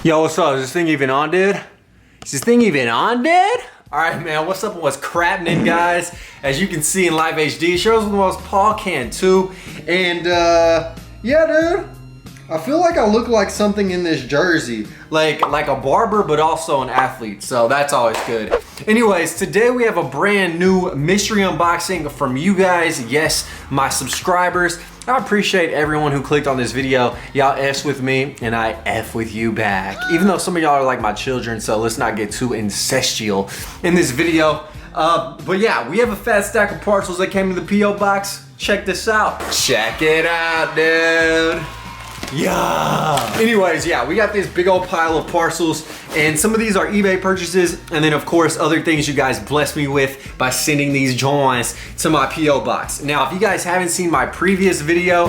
Yo, what's up? Is this thing even on, dude? Is this thing even on, dude? Alright, man, what's up and what's crappening, guys? As you can see in live HD, shows with the most Paul Cantu. And, yeah, dude. I feel like I look like something in this jersey. Like a barber, but also an athlete. So that's always good. Anyways, today we have a brand new mystery unboxing from you guys. Yes, my subscribers. I appreciate everyone who clicked on this video. Y'all F's with me and I F with you back. Even though some of y'all are like my children, so let's not get too incestual in this video. But yeah, we have a fat stack of parcels that came to the P.O. box. Check this out. Check it out, dude. Yeah. Anyways, yeah, we got this big old pile of parcels, and some of these are eBay purchases, and then of course other things you guys blessed me with by sending these joints to my P.O. box. Now, if you guys haven't seen my previous video,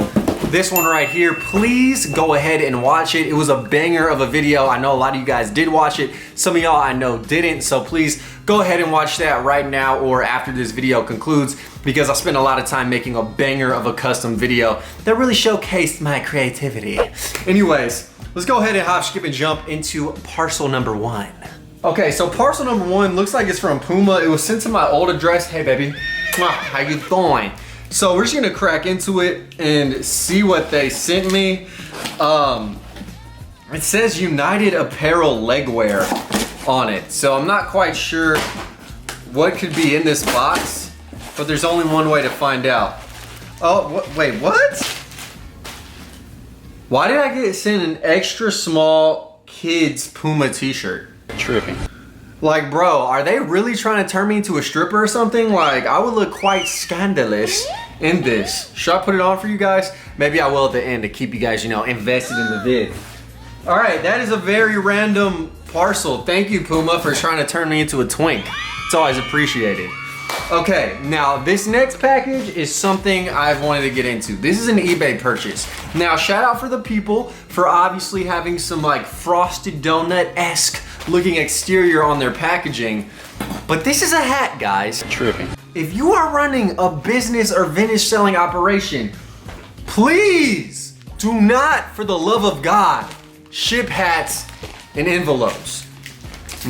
this one right here, please go ahead and watch it. It was a banger of a video. I know a lot of you guys did watch it. Some of y'all I know didn't, so please go ahead and watch that right now or after this video concludes, because I spent a lot of time making a banger of a custom video that really showcased my creativity. Anyways, let's go ahead and hop, skip, and jump into parcel number one. Okay, so parcel number one looks like it's from Puma. It was sent to my old address. Hey, baby. How you doing? So we're just gonna crack into it and see what they sent me. It says United Apparel Legwear on it. So I'm not quite sure what could be in this box, but there's only one way to find out. Oh, wait, what? Why did I get sent an extra small kids Puma t-shirt? Tripping. Like, bro, are they really trying to turn me into a stripper or something? Like, I would look quite scandalous in this. Should I put it on for you guys? Maybe I will at the end to keep you guys, you know, invested in the vid. All right, that is a very random parcel. Thank you, Puma, for trying to turn me into a twink. It's always appreciated. Okay, now this next package is something I've wanted to get into. This is an eBay purchase. Now, shout out for the people for obviously having some like frosted donut-esque looking exterior on their packaging. But this is a hat, guys. Tripping. If you are running a business or vintage selling operation, please do not, for the love of God, ship hats in envelopes.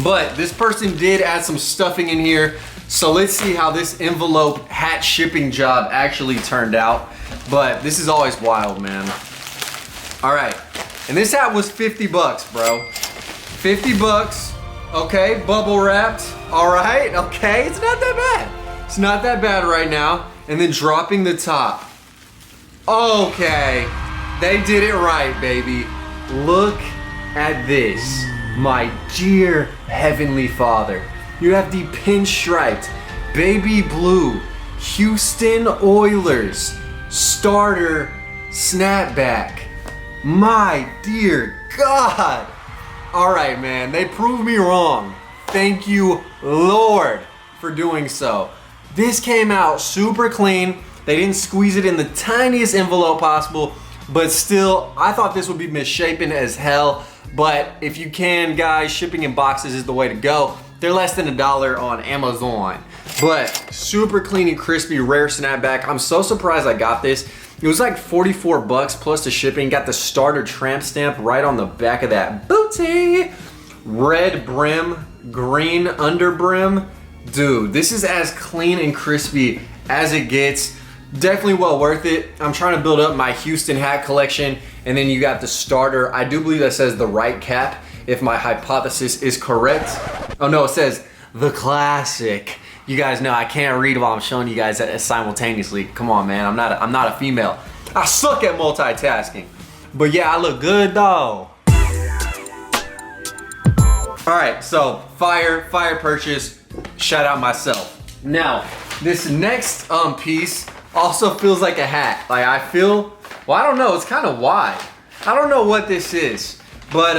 But this person did add some stuffing in here. So let's see how this envelope hat shipping job actually turned out. But this is always wild, man. All right, and this hat was 50 bucks, bro. 50 bucks, okay, bubble wrapped. All right, okay, it's not that bad. It's not that bad right now. And then dropping the top. Okay, they did it right, baby. Look at this, my dear Heavenly Father. You have the pinstriped, baby blue, Houston Oilers starter snapback. My dear God. All right, man, they proved me wrong. Thank you, Lord, for doing so. This came out super clean. They didn't squeeze it in the tiniest envelope possible, but still, I thought this would be misshapen as hell. But if you can, guys, shipping in boxes is the way to go. They're less than $1 on Amazon. But super clean and crispy, rare snapback. I'm so surprised I got this. It was like 44 bucks plus the shipping. Got the starter tramp stamp right on the back of that booty. Red brim, green under brim. Dude, this is as clean and crispy as it gets. Definitely well worth it. I'm trying to build up my Houston hat collection. And then you got the starter. I do believe that says the right cap, if my hypothesis is correct. Oh no, it says the classic. You guys know I can't read while I'm showing you guys that simultaneously. Come on, man, I'm not a female. I suck at multitasking. But yeah, I look good though. All right, so fire purchase. Shout out myself. Now, this next piece also feels like a hat. Like I feel, well, I don't know, it's kind of wide. I don't know what this is. But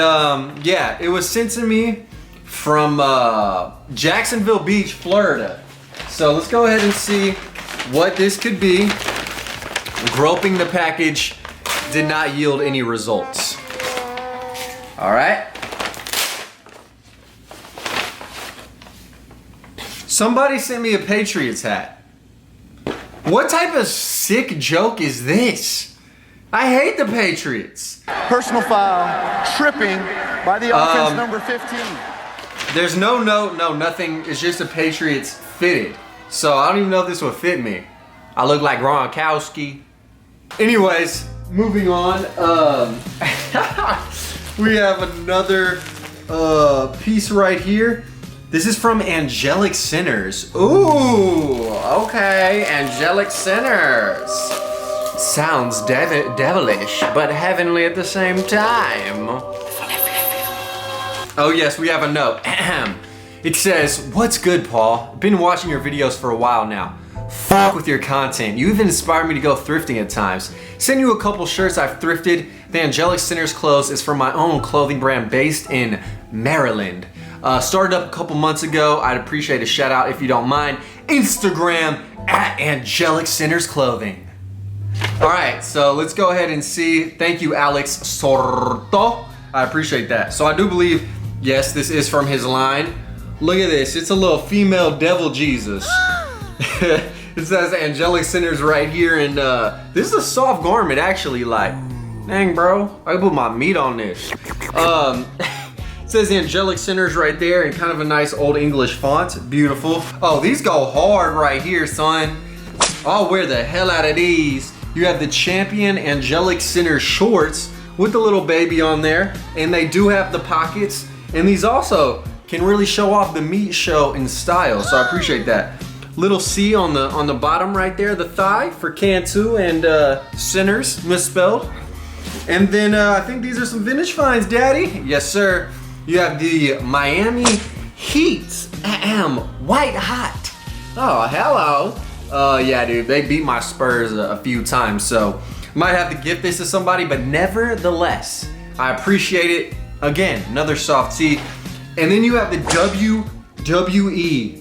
yeah, it was sent to me from Jacksonville Beach, Florida. So let's go ahead and see what this could be. Groping the package did not yield any results. All right. Somebody sent me a Patriots hat. What type of sick joke is this? I hate the Patriots. Personal foul, tripping, By the offense number 15. There's no note, no nothing. It's just a Patriots fitted. So I don't even know if this would fit me. I look like Gronkowski. Anyways, moving on. We have another piece right here. This is from Angelic Sinners. Ooh, okay, Angelic Sinners. Sounds devilish, but heavenly at the same time. Oh yes, we have a note. It says, "What's good, Paul? Been watching your videos for a while now. Fuck with your content. You even inspired me to go thrifting at times. Send you a couple shirts I've thrifted. The Angelic Sinners clothes is from my own clothing brand based in Maryland. Started up a couple months ago. I'd appreciate a shout out if you don't mind. Instagram at Angelic Sinners Clothing." All right, so let's go ahead and see. Thank you, Alex Sorto. I appreciate that. So I do believe, yes, this is from his line. Look at this. It's a little female devil Jesus. It says Angelic Sinners right here, and this is a soft garment actually. Like, dang, bro, I can put my meat on this. It says Angelic Sinners right there in kind of a nice old English font. Beautiful. Oh, these go hard right here, son. I'll wear the hell out of these. You have the Champion Angelic Sinners shorts with the little baby on there, and they do have the pockets, and these also can really show off the meat show in style, so I appreciate that. Little C on the bottom right there, the thigh for Cantu and Sinners, misspelled. And then I think these are some vintage finds, Daddy. Yes, sir. You have the Miami Heat, white hot. Oh, hello. Yeah, dude, they beat my Spurs a few times, so might have to gift this to somebody, but nevertheless, I appreciate it. Again, another soft tee. And then you have the WWE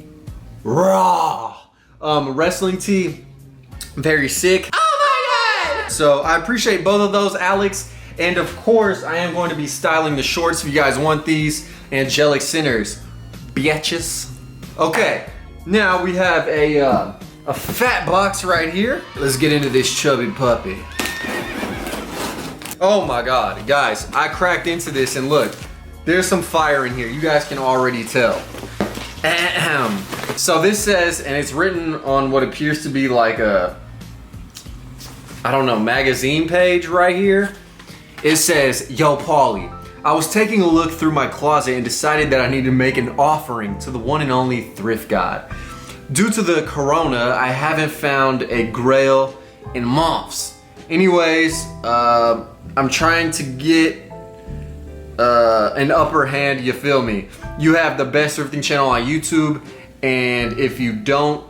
Raw wrestling tee. Very sick. Oh my God! So I appreciate both of those, Alex. And of course, I am going to be styling the shorts if you guys want these. Angelic Sinners, bitches. Okay, now we have a fat box right here. Let's get into this chubby puppy. Oh my God, guys, I cracked into this and look, there's some fire in here. You guys can already tell. So this says, and it's written on what appears to be like a, I don't know, magazine page right here. It says, "Yo, Paulie, I was taking a look through my closet and decided that I need to make an offering to the one and only thrift god. Due to the corona, I haven't found a grail in months. Anyways, I'm trying to get an upper hand, you feel me? You have the best thrifting channel on YouTube, and if you don't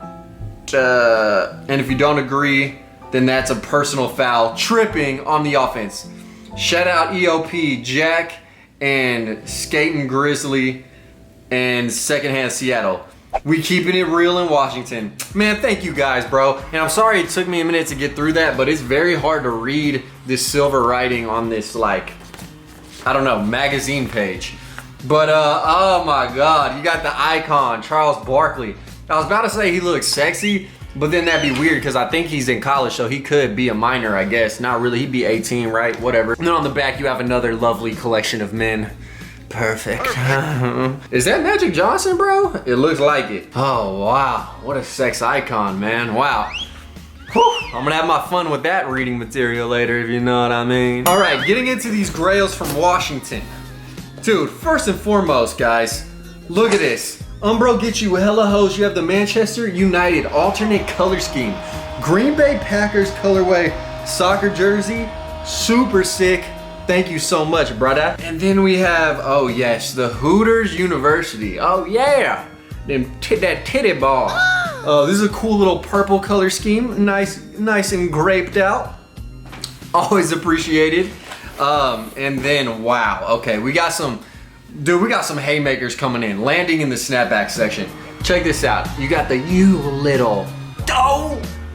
agree, then that's a personal foul. Tripping on the offense. Shout out EOP, Jack, and Skating Grizzly, and Secondhand Seattle. We keeping it real in Washington." Man, thank you guys, bro. And I'm sorry it took me a minute to get through that, but it's very hard to read this silver writing on this, like, I don't know, magazine page. But oh my God, you got the icon, Charles Barkley. I was about to say he looks sexy, but then that'd be weird because I think he's in college, so he could be a minor, I guess. Not really, he'd be 18, right? Whatever. And then on the back, you have another lovely collection of men. Perfect. Is that Magic Johnson, bro? It looks like it. Oh, wow. What a sex icon, man. Wow. Whew. I'm gonna have my fun with that reading material later, if you know what I mean. All right, getting into these grails from Washington. Dude, first and foremost, guys, look at this. Umbro gets you hella hoes. You have the Manchester United alternate color scheme. Green Bay Packers colorway soccer jersey. Super sick. Thank you so much, brother. And then we have, oh yes, the Hooters University. Oh yeah, that titty ball. This is a cool little purple color scheme. Nice and graped out. Always appreciated. And then, wow, okay, we got some haymakers coming in, landing in the snapback section. Check this out. You got the You Little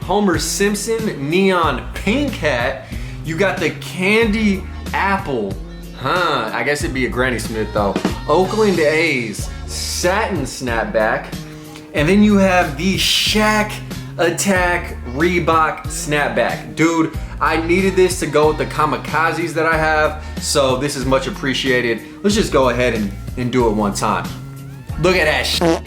Homer Simpson neon pink hat. You got the Candy Apple, I guess it'd be a Granny Smith though. Oakland A's satin snapback. And then you have the Shaq Attack Reebok snapback. Dude, I needed this to go with the kamikazes that I have, so this is much appreciated. Let's just go ahead and do it one time. Look at that shit.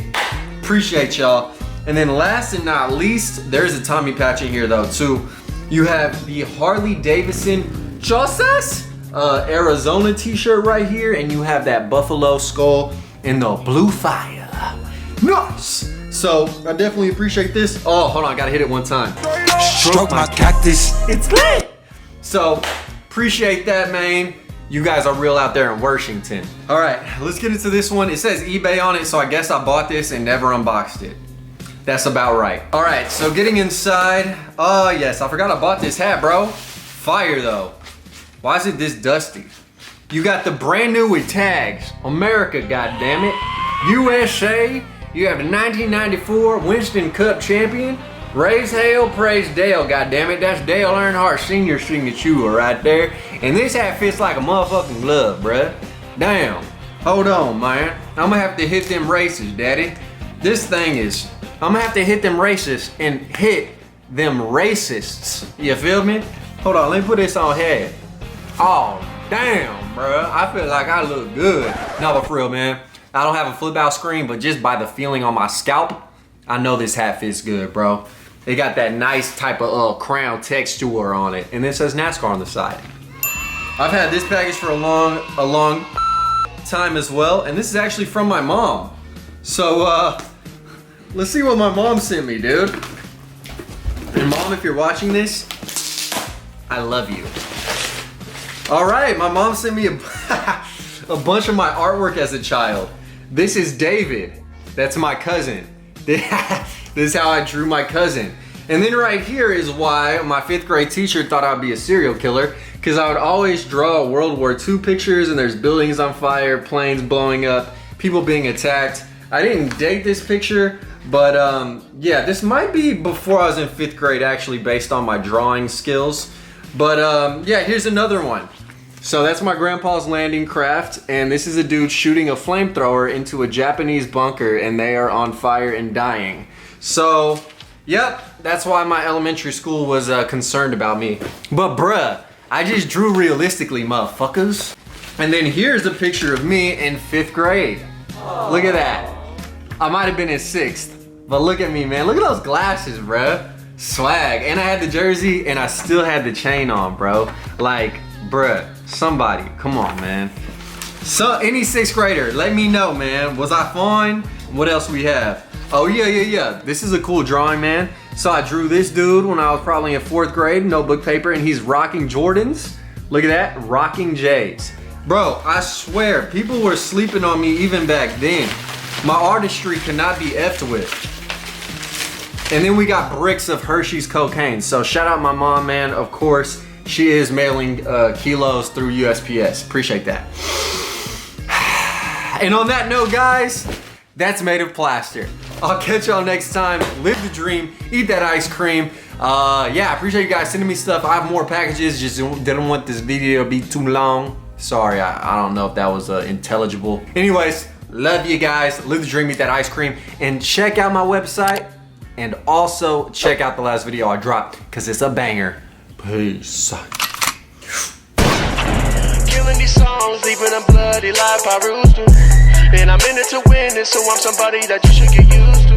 Appreciate y'all. And then last and not least, there's a Tommy patch in here though too. You have the Harley Davidson Chosas Arizona t-shirt right here, and you have that buffalo skull in the blue fire. Nice. So I definitely appreciate this. Oh, hold on, I gotta hit it one time. Stroke my cactus. It's lit. So appreciate that, man. You guys are real out there in Washington. All right, let's get into this one. It says eBay on it, so I guess I bought this and never unboxed it. That's about right. All right, so getting inside. Oh yes, I forgot I bought this hat, bro. Fire though. Why is it this dusty? You got the brand new with tags. America, goddammit. USA, you have the 1994 Winston Cup champion. Raise hail, praise Dale, goddammit. That's Dale Earnhardt Sr. signature right there. And this hat fits like a motherfucking glove, bruh. Damn. Hold on, man. I'm gonna have to hit them races, daddy. This thing is, I'm gonna have to hit them races and hit them racists. You feel me? Hold on, let me put this on head. Oh, damn, bruh. I feel like I look good. No, but for real, man. I don't have a flip out screen, but just by the feeling on my scalp, I know this hat fits good, bro. It got that nice type of crown texture on it. And it says NASCAR on the side. I've had this package for a long time as well. And this is actually from my mom. So, let's see what my mom sent me, dude. And mom, if you're watching this, I love you. All right, my mom sent me a bunch of my artwork as a child. This is David. That's my cousin. This is how I drew my cousin. And then right here is why my 5th grade teacher thought I'd be a serial killer, because I would always draw World War II pictures and there's buildings on fire, planes blowing up, people being attacked. I didn't date this picture, but yeah, this might be before I was in 5th grade actually, based on my drawing skills. But yeah, here's another one. So that's my grandpa's landing craft, and this is a dude shooting a flamethrower into a Japanese bunker, and they are on fire and dying. So, yep, that's why my elementary school was concerned about me. But bruh, I just drew realistically, motherfuckers. And then here's a picture of me in 5th grade. Look at that. I might have been in 6th, but look at me, man. Look at those glasses, bruh. Swag. And I had the jersey, and I still had the chain on, bro. Like, bruh. Somebody, come on, man. So any 6th grader, let me know, man. Was I fine? What else we have? Oh yeah. This is a cool drawing, man. So I drew this dude when I was probably in 4th grade, notebook paper, and he's rocking Jordans. Look at that, rocking J's. Bro, I swear, people were sleeping on me even back then. My artistry cannot be effed with. And then we got bricks of Hershey's cocaine. So shout out my mom, man, of course. She is mailing kilos through USPS. Appreciate that. And on that note, guys, that's made of plaster. I'll catch y'all next time. Live the dream, eat that ice cream. Yeah, I appreciate you guys sending me stuff. I have more packages, just didn't want this video to be too long. Sorry, I don't know if that was intelligible. Anyways, love you guys. Live the dream, eat that ice cream. And check out my website. And also check out the last video I dropped, because it's a banger. Peace. Killing these songs, leaving a bloody life I roost to. And I'm in it to win it, so I'm somebody that you should get used to.